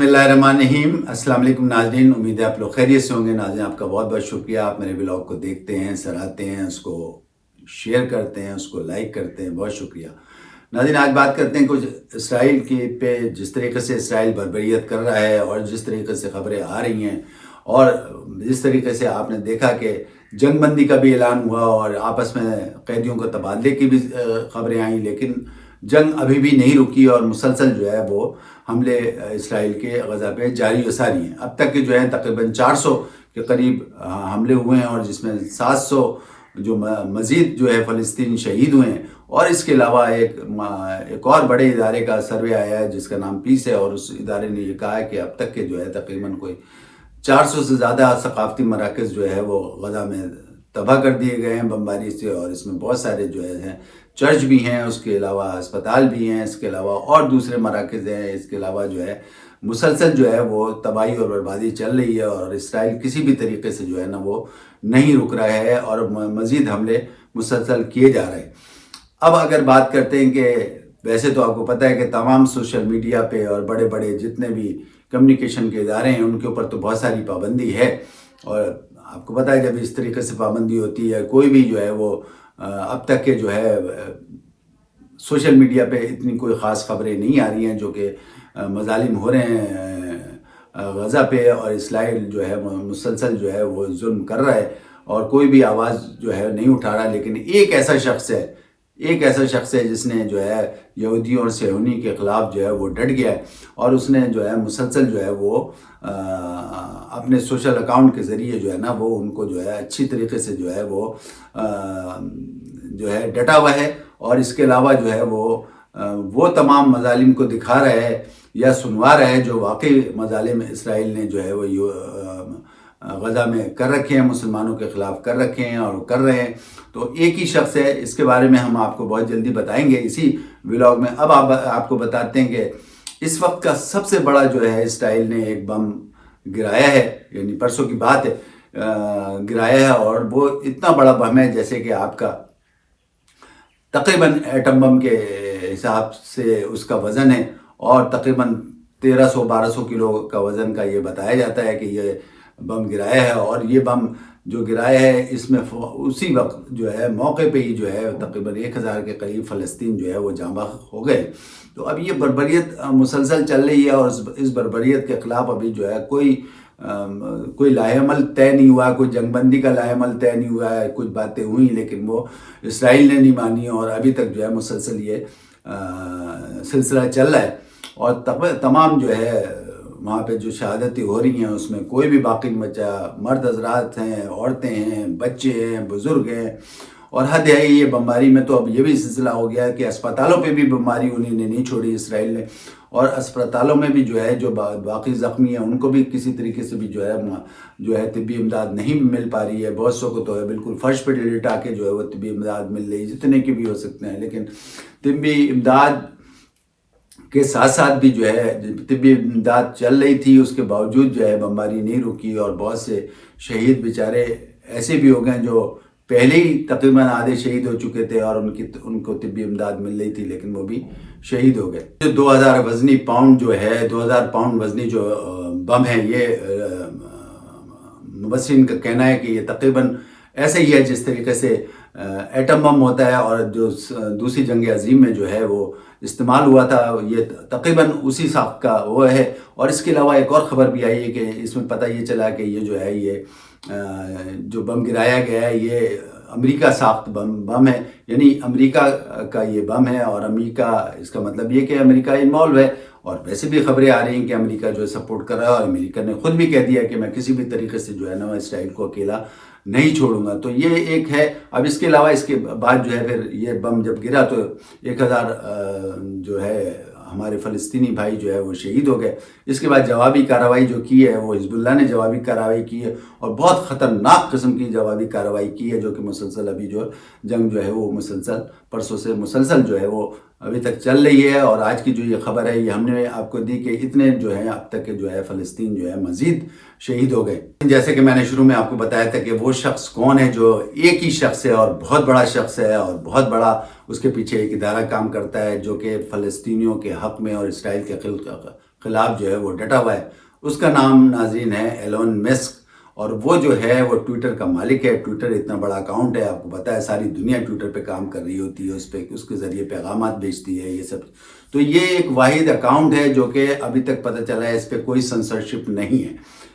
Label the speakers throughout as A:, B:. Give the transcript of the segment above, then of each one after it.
A: بسم اللہ الرحمن الرحیم۔ السلام علیکم ناظرین، امید ہے آپ لوگ خیریت سے ہوں گے۔ ناظرین آپ کا بہت بہت شکریہ، آپ میرے بلاگ کو دیکھتے ہیں، سراہتے ہیں، اس کو شیئر کرتے ہیں، اس کو لائک کرتے ہیں، بہت شکریہ۔ ناظرین آج بات کرتے ہیں کچھ اسرائیل کے پہ، جس طریقے سے اسرائیل بربریت کر رہا ہے اور جس طریقے سے خبریں آ رہی ہیں، اور جس طریقے سے آپ نے دیکھا کہ جنگ بندی کا بھی اعلان ہوا اور آپس میں قیدیوں کو تبادلے کی بھی خبریں آئیں، لیکن جنگ ابھی بھی نہیں رکی اور مسلسل جو ہے وہ حملے اسرائیل کے غزہ پہ جاری و ساری ہیں۔ اب تک کے جو ہے تقریباً 400 کے قریب حملے ہوئے ہیں اور جس میں 700 جو مزید جو ہے فلسطینی شہید ہوئے ہیں، اور اس کے علاوہ ایک اور بڑے ادارے کا سروے آیا ہے جس کا نام پیس ہے، اور اس ادارے نے یہ کہا ہے کہ اب تک کے جو ہے تقریباً کوئی 400 سے زیادہ ثقافتی مراکز جو ہے وہ غزہ میں تباہ کر دیے گئے ہیں بمباری سے، اور اس میں بہت سارے جو ہے چرچ بھی ہیں، اس کے علاوہ اسپتال بھی ہیں، اس کے علاوہ اور دوسرے مراکز ہیں، اس کے علاوہ جو ہے مسلسل جو ہے وہ تباہی اور بربادی چل رہی ہے، اور اسرائیل کسی بھی طریقے سے جو ہے نا وہ نہیں رک رہا ہے اور مزید حملے مسلسل کیے جا رہے ہیں۔ اب اگر بات کرتے ہیں کہ ویسے تو آپ کو پتہ ہے کہ تمام سوشل میڈیا پہ اور بڑے بڑے جتنے بھی کمیونیکیشن کے ادارے ہیں ان کے اوپر تو بہت ساری پابندی ہے، اور آپ کو پتہ ہے جب اس طریقے سے پابندی ہوتی ہے، کوئی بھی جو ہے وہ اب تک کے جو ہے سوشل میڈیا پہ اتنی کوئی خاص خبریں نہیں آ رہی ہیں جو کہ مظالم ہو رہے ہیں غزہ پہ، اور اسرائیل جو ہے مسلسل جو ہے وہ ظلم کر رہا ہے اور کوئی بھی آواز جو ہے نہیں اٹھا رہا۔ لیکن ایک ایسا شخص ہے جس نے جو ہے یہودیوں اور صہیونی کے خلاف جو ہے وہ ڈٹ گیا ہے، اور اس نے جو ہے مسلسل جو ہے وہ اپنے سوشل اکاؤنٹ کے ذریعے جو ہے نا وہ ان کو جو ہے اچھی طریقے سے جو ہے وہ جو ہے ڈٹا ہوا ہے، اور اس کے علاوہ جو ہے وہ تمام مظالم کو دکھا رہا ہے یا سنوا رہا ہے جو واقعی مظالم اسرائیل نے جو ہے وہ غزہ میں کر رکھے ہیں، مسلمانوں کے خلاف کر رکھے ہیں اور کر رہے ہیں۔ تو ایک ہی شخص ہے، اس کے بارے میں ہم آپ کو بہت جلدی بتائیں گے اسی ولاگ میں۔ اب آپ کو بتاتے ہیں کہ اس وقت کا سب سے بڑا جو ہے اسرائیل نے ایک بم گرایا ہے، یعنی پرسوں کی بات ہے، گرایا ہے، اور وہ اتنا بڑا بم ہے جیسے کہ آپ کا تقریباً ایٹم بم کے حساب سے اس کا وزن ہے، اور تقریباً 1300-1200 کلو کا وزن کا یہ بتایا جاتا ہے کہ یہ بم گرایا ہے۔ اور یہ بم جو گرایا ہے اس میں اسی وقت جو ہے موقع پہ ہی جو ہے تقریباً 1000 کے قریب فلسطین جو ہے وہ جاں بحق ہو گئے۔ تو اب یہ بربریت مسلسل چل رہی ہے، اور اس بربریت کے خلاف ابھی جو ہے کوئی لائحہ عمل طے نہیں ہوا، کوئی جنگ بندی کا لائحہ عمل طے نہیں ہوا ہے، کچھ باتیں ہوئیں لیکن وہ اسرائیل نے نہیں مانی، اور ابھی تک جو ہے مسلسل یہ سلسلہ چل رہا ہے، اور تمام جو ہے وہاں پہ جو شہادتیں ہو رہی ہیں اس میں کوئی بھی باقی نہیں بچا، مرد حضرات ہیں، عورتیں ہیں، بچے ہیں، بزرگ ہیں، اور حد ہے یہ بمباری میں تو اب یہ بھی سلسلہ ہو گیا ہے کہ اسپتالوں پہ بھی بمباری انہیں نے نہیں چھوڑی اسرائیل نے، اور اسپتالوں میں بھی جو ہے جو باقی زخمی ہیں ان کو بھی کسی طریقے سے بھی جو ہے طبی امداد نہیں مل پا رہی ہے۔ بہت سو کو تو ہے بالکل فرش پہ لٹا کے جو ہے وہ طبی امداد مل رہی ہے، جتنے کی بھی ہو سکتے ہیں، لیکن طبی امداد کے ساتھ ساتھ بھی جو ہے طبی امداد چل رہی تھی، اس کے باوجود جو ہے بمباری نہیں رکی، اور بہت سے شہید بیچارے ایسے بھی ہو گئے جو پہلے ہی تقریباً آدھے شہید ہو چکے تھے اور ان کو طبی امداد مل رہی تھی لیکن وہ بھی شہید ہو گئے۔ 2000 وزنی پاؤنڈ جو ہے 2000 پاؤنڈ وزنی جو بم ہے، یہ مبصرین کا کہنا ہے کہ یہ تقریباً ایسے ہی ہے جس طریقے سے ایٹم بم ہوتا ہے، اور جو دوسری جنگ عظیم میں جو ہے وہ استعمال ہوا تھا، یہ تقریباً اسی ساخت کا وہ ہے۔ اور اس کے علاوہ ایک اور خبر بھی آئی ہے کہ اس میں پتہ یہ چلا کہ یہ جو ہے یہ جو بم گرایا گیا ہے یہ امریکہ ساخت بم ہے، یعنی امریکہ کا یہ بم ہے، اور امریکہ اس کا مطلب یہ کہ امریکہ انوالو ہے، اور ویسے بھی خبریں آ رہی ہیں کہ امریکہ جو ہے سپورٹ کر رہا ہے، اور امریکہ نے خود بھی کہہ دیا کہ میں کسی بھی طریقے سے جو ہے نا اسرائیل کو اکیلا نہیں چھوڑوں گا۔ تو یہ ایک ہے۔ اب اس کے علاوہ اس کے بعد جو ہے پھر یہ بم جب گرا تو 1000 جو ہے ہمارے فلسطینی بھائی جو ہے وہ شہید ہو گئے۔ اس کے بعد جوابی کارروائی جو کی ہے وہ حزب اللہ نے جوابی کارروائی کی ہے، اور بہت خطرناک قسم کی جوابی کارروائی کی ہے، جو کہ مسلسل ابھی جو جنگ جو ہے وہ مسلسل پرسوں سے مسلسل جو ہے وہ ابھی تک چل رہی ہے۔ اور آج کی جو یہ خبر ہے یہ ہم نے آپ کو دی کہ اتنے جو ہے اب تک جو ہے فلسطین جو ہے مزید شہید ہو گئے۔ جیسے کہ میں نے شروع میں آپ کو بتایا تھا کہ وہ شخص کون ہے جو ایک ہی شخص ہے اور بہت بڑا شخص ہے، اور بہت بڑا اس کے پیچھے ایک ادارہ کام کرتا ہے جو کہ فلسطینیوں کے حق میں اور اسرائیل کے خلاف جو ہے وہ ڈٹا ہوا ہے. اس کا نام ناظرین ہے ایلون مسک، اور وہ جو ہے وہ ٹویٹر کا مالک ہے. ٹویٹر اتنا بڑا اکاؤنٹ ہے، آپ کو پتہ ہے ساری دنیا ٹویٹر پہ کام کر رہی ہوتی ہے، اس کے ذریعے پیغامات بھیجتی ہے یہ سب. تو یہ ایک واحد اکاؤنٹ ہے جو کہ ابھی تک پتہ چلا ہے اس پہ کوئی سنسرشپ نہیں ہے.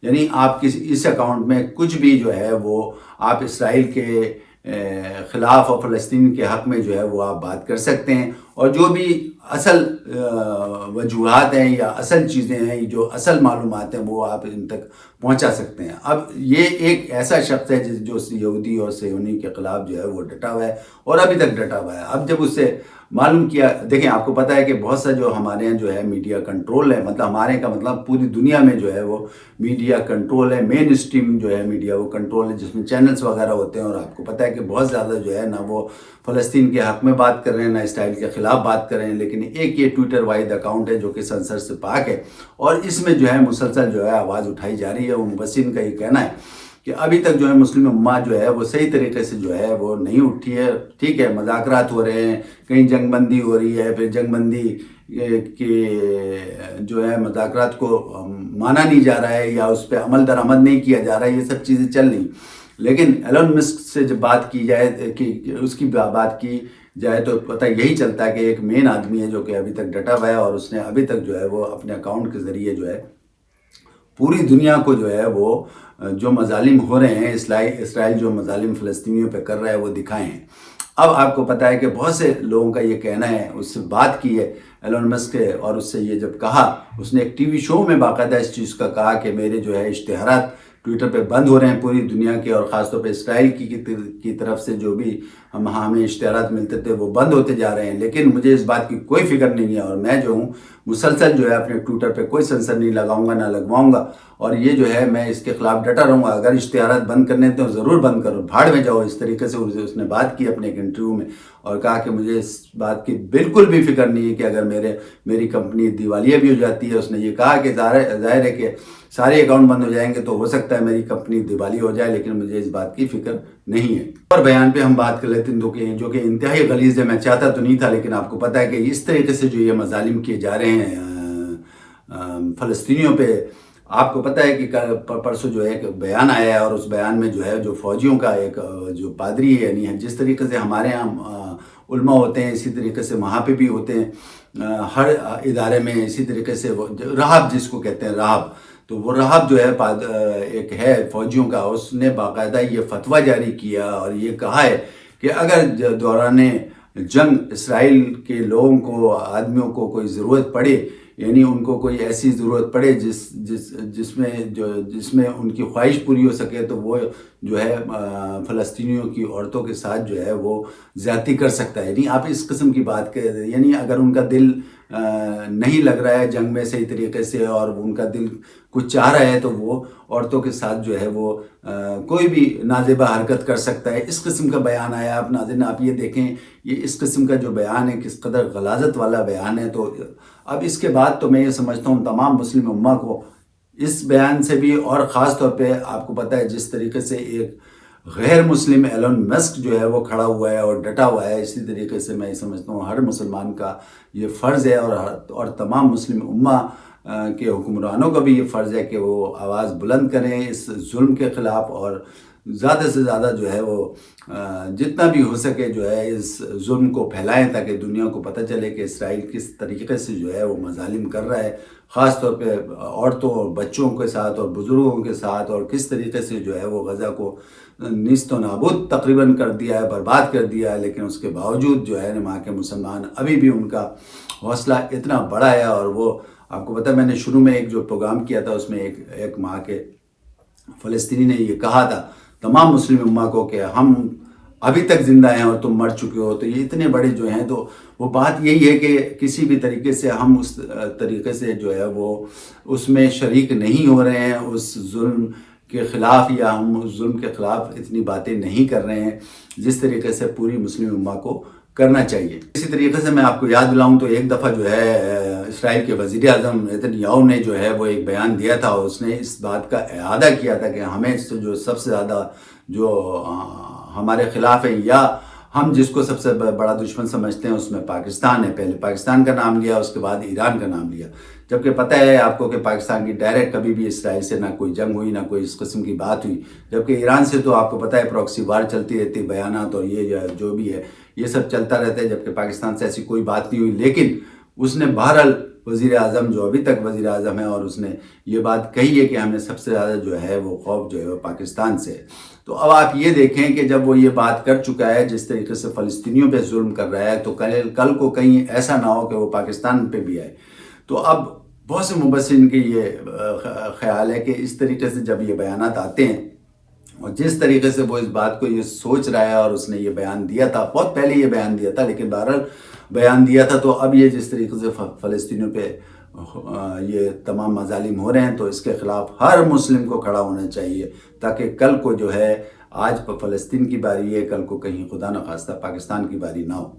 A: یعنی آپ اس اکاؤنٹ میں کچھ بھی جو ہے وہ آپ اسرائیل کے خلاف اور فلسطین کے حق میں جو ہے وہ آپ بات کر سکتے ہیں، اور جو بھی اصل وجوہات ہیں یا اصل چیزیں ہیں، جو اصل معلومات ہیں، وہ آپ ان تک پہنچا سکتے ہیں. اب یہ ایک ایسا شخص ہے جو یہودی اور صہیونی کے خلاف جو ہے وہ ڈٹا ہوا ہے اور ابھی تک ڈٹا ہوا ہے. اب جب اس سے معلوم کیا، دیکھیں آپ کو پتہ ہے کہ بہت سا جو ہمارے یہاں جو ہے میڈیا کنٹرول ہے، مطلب ہمارے کا مطلب پوری دنیا میں جو ہے وہ میڈیا کنٹرول ہے، مین اسٹریم جو ہے میڈیا وہ کنٹرول ہے، جس میں چینلز وغیرہ ہوتے ہیں. اور آپ کو پتہ ہے کہ بہت زیادہ جو ہے نہ وہ فلسطین کے حق میں بات کر رہے ہیں، نہ اسرائیل کے خلاف بات کر رہے ہیں. لیکن ایک یہ ٹویٹر واحد اکاؤنٹ ہے جو کہ سنسر سے پاک ہے، اور اس میں جو ہے مسلسل جو ہے آواز اٹھائی جا رہی ہے. وہ مبصرین کا یہ کہنا ہے کہ ابھی تک جو ہے مسلم امت جو ہے وہ صحیح طریقے سے جو ہے وہ نہیں اٹھی ہے. ٹھیک ہے، مذاکرات ہو رہے ہیں، کہیں جنگ بندی ہو رہی ہے، پھر جنگ بندی کے جو ہے مذاکرات کو مانا نہیں جا رہا ہے یا اس پہ عمل درآمد نہیں کیا جا رہا ہے، یہ سب چیزیں چل رہی. لیکن ایلون مسک سے جب بات کی جائے کہ اس کی بات کی جائے تو پتہ یہی چلتا ہے کہ ایک مین آدمی ہے جو کہ ابھی تک ڈٹا ہوا ہے، اور اس نے ابھی تک جو ہے وہ اپنے اکاؤنٹ کے ذریعے جو ہے پوری دنیا کو جو ہے وہ جو مظالم ہو رہے ہیں، اسرائیل جو مظالم فلسطینیوں پہ کر رہا ہے وہ دکھائے ہیں. اب آپ کو پتہ ہے کہ بہت سے لوگوں کا یہ کہنا ہے، اس سے بات کی ہے ایلون مسک کے، اور اس سے یہ جب کہا، اس نے ایک ٹی وی شو میں باقاعدہ اس چیز کا کہا کہ میرے جو ہے اشتہارات ٹویٹر پہ بند ہو رہے ہیں پوری دنیا کے، اور خاص طور پہ اسرائیل کی طرف سے جو بھی ہمیں اشتہارات ملتے تھے وہ بند ہوتے جا رہے ہیں. لیکن مجھے اس بات کی کوئی فکر نہیں ہے، اور میں جو ہوں مسلسل جو ہے اپنے ٹویٹر پہ کوئی سنسر نہیں لگاؤں گا، نہ لگواؤں گا، اور یہ جو ہے میں اس کے خلاف ڈٹا رہوں گا. اگر اشتہارات بند کرنے تو ضرور بند کرو، بھاڑ میں جاؤ. اس طریقے سے اس نے بات کی اپنے ایک انٹرویو میں، اور کہا کہ مجھے اس بات کی بالکل بھی فکر نہیں ہے کہ اگر میری کمپنی دیوالیہ بھی ہو جاتی ہے. اس نے یہ کہا کہ ظاہر ہے کہ سارے اکاؤنٹ بند ہو جائیں گے تو ہو سکتا ہے میری کمپنی دیوالیہ ہو جائے، لیکن مجھے اس بات کی فکر نہیں ہے. اور بیان پہ ہم بات کر لیتے ہیں جو کہ انتہائی غلیظ ہے. میں چاہتا تو نہیں تھا، لیکن آپ کو پتہ ہے کہ اس طریقے سے جو یہ مظالم کیے جا رہے ہیں فلسطینیوں پہ. آپ کو پتہ ہے کہ پرسوں جو ہے ایک بیان آیا ہے، اور اس بیان میں جو ہے جو فوجیوں کا ایک جو پادری ہے، یعنی جس طریقے سے ہمارے ہاں علماء ہوتے ہیں اسی طریقے سے وہاں پہ بھی ہوتے ہیں ہر ادارے میں. اسی طریقے سے وہ راہب جس کو کہتے ہیں راہب، تو وہ راہب جو ہے ایک ہے فوجیوں کا، اس نے باقاعدہ یہ فتویٰ جاری کیا اور یہ کہا ہے کہ اگر دوران جنگ اسرائیل کے لوگوں کو، آدمیوں کو کوئی ضرورت پڑے، یعنی ان کو کوئی ایسی ضرورت پڑے جس میں ان کی خواہش پوری ہو سکے، تو وہ جو ہے فلسطینیوں کی عورتوں کے ساتھ جو ہے وہ زیادتی کر سکتا ہے. یعنی آپ اس قسم کی بات کریں، یعنی اگر ان کا دل نہیں لگ رہا ہے جنگ میں صحیح طریقے سے، اور ان کا دل کچھ چاہ رہا ہے، تو وہ عورتوں کے ساتھ جو ہے وہ کوئی بھی نازیبہ حرکت کر سکتا ہے. اس قسم کا بیان آیا. آپ ناظرین آپ یہ دیکھیں، یہ اس قسم کا جو بیان ہے کس قدر غلاظت والا بیان ہے. تو اب اس کے بعد تو میں یہ سمجھتا ہوں تمام مسلم امہ کو اس بیان سے بھی، اور خاص طور پہ آپ کو پتہ ہے جس طریقے سے ایک غیر مسلم ایلون مسک جو ہے وہ کھڑا ہوا ہے اور ڈٹا ہوا ہے، اسی طریقے سے میں سمجھتا ہوں ہر مسلمان کا یہ فرض ہے، اور تمام مسلم امہ کے حکمرانوں کا بھی یہ فرض ہے کہ وہ آواز بلند کریں اس ظلم کے خلاف، اور زیادہ سے زیادہ جو ہے وہ جتنا بھی ہو سکے جو ہے اس ظلم کو پھیلائیں، تاکہ دنیا کو پتہ چلے کہ اسرائیل کس طریقے سے جو ہے وہ مظالم کر رہا ہے، خاص طور پہ عورتوں اور بچوں کے ساتھ اور بزرگوں کے ساتھ، اور کس طریقے سے جو ہے وہ غزہ کو نیست و نابود تقریباً کر دیا ہے، برباد کر دیا ہے. لیکن اس کے باوجود جو ہے وہاں کے مسلمان ابھی بھی ان کا حوصلہ اتنا بڑا ہے. اور وہ آپ کو پتہ ہے میں نے شروع میں ایک جو پروگرام کیا تھا اس میں ایک ماں کے فلسطینی نے یہ کہا تھا تمام مسلم امہ کو کہ ہم ابھی تک زندہ ہیں اور تم مر چکے ہو. تو یہ اتنے بڑے جو ہیں، تو وہ بات یہی ہے کہ کسی بھی طریقے سے ہم اس طریقے سے جو ہے وہ اس میں شریک نہیں ہو رہے ہیں اس ظلم کے خلاف، یا ہم اس ظلم کے خلاف اتنی باتیں نہیں کر رہے ہیں جس طریقے سے پوری مسلم امہ کو کرنا چاہیے. اسی طریقے سے میں آپ کو یاد دلاؤں تو ایک دفعہ جو ہے اسرائیل کے وزیر اعظم نیتن نے جو ہے وہ ایک بیان دیا تھا، اس نے اس بات کا اعادہ کیا تھا کہ ہمیں جو سب سے زیادہ جو ہمارے خلاف ہیں یا ہم جس کو سب سے بڑا دشمن سمجھتے ہیں اس میں پاکستان ہے، پہلے پاکستان کا نام لیا، اس کے بعد ایران کا نام لیا، جبکہ پتہ ہے آپ کو کہ پاکستان کی ڈائریکٹ کبھی بھی اسرائیل سے نہ کوئی جنگ ہوئی، نہ کوئی اس قسم کی بات ہوئی، جبکہ ایران سے تو آپ کو پتہ ہے پراکسی وار چلتی رہتی، بیانات اور یہ جو بھی ہے یہ سب چلتا رہتا ہے، جبکہ پاکستان سے ایسی کوئی بات نہیں ہوئی۔ لیکن اس نے بہرحال وزیر اعظم جو ابھی تک وزیر اعظم ہے، اور اس نے یہ بات کہی ہے کہ ہمیں سب سے زیادہ جو ہے وہ خوف جو ہے وہ پاکستان سے ہے۔ تو اب آپ یہ دیکھیں کہ جب وہ یہ بات کر چکا ہے، جس طریقے سے فلسطینیوں پہ ظلم کر رہا ہے، تو کل کو کہیں ایسا نہ ہو کہ وہ پاکستان پہ بھی آئے۔ تو اب بہت سے مبصرین کے یہ خیال ہے کہ اس طریقے سے جب یہ بیانات آتے ہیں اور جس طریقے سے وہ اس بات کو یہ سوچ رہا ہے، اور اس نے یہ بیان دیا تھا، بہت پہلے یہ بیان دیا تھا لیکن بہرحال بیان دیا تھا، تو اب یہ جس طریقے سے فلسطینیوں پہ یہ تمام مظالم ہو رہے ہیں، تو اس کے خلاف ہر مسلم کو کھڑا ہونا چاہیے، تاکہ کل کو جو ہے، آج فلسطین کی باری ہے، کل کو کہیں خدا نخواستہ پاکستان کی باری نہ ہو۔